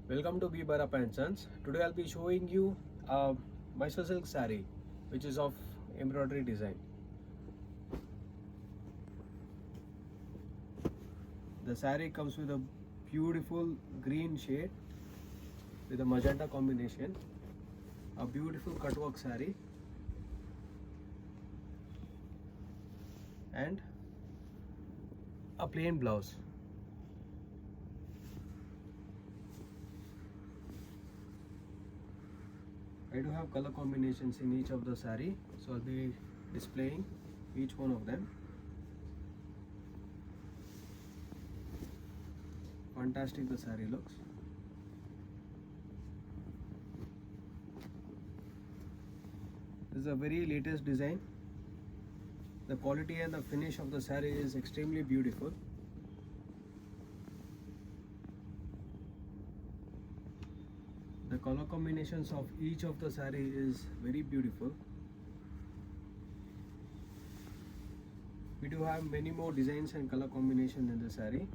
Welcome to Byrappa. Today I'll be showing you a Mysore silk saree which is of embroidery design. The saree comes with a beautiful green shade with a magenta combination, a beautiful cutwork saree and a plain blouse. I do have color combinations in each of the saree, so I'll be displaying each one of them. Fantastic the saree looks. This is a very latest design. The quality and the finish of the saree is extremely beautiful. The color combinations of each of the saree is very beautiful. We do have many more designs and color combinations in the saree.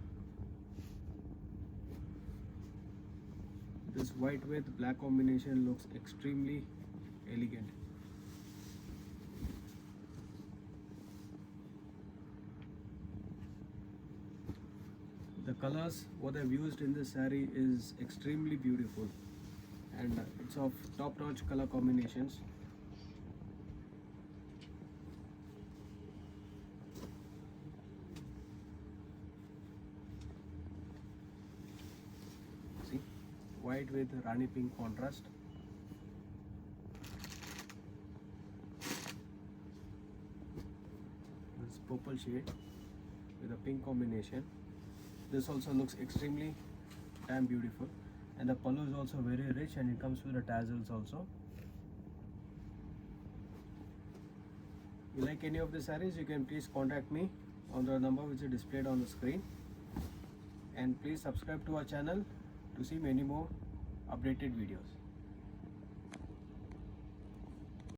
This white with black combination looks extremely elegant. The colors what I've used in this saree is extremely beautiful, and it's of top-notch color combinations. See, white with Rani pink contrast. This purple shade with a pink combination. This also looks extremely damn beautiful, and the pallu is also very rich and it comes with the tassels also. If you like any of the sarees, you can please contact me on the number which is displayed on the screen, and please subscribe to our channel to see many more updated videos.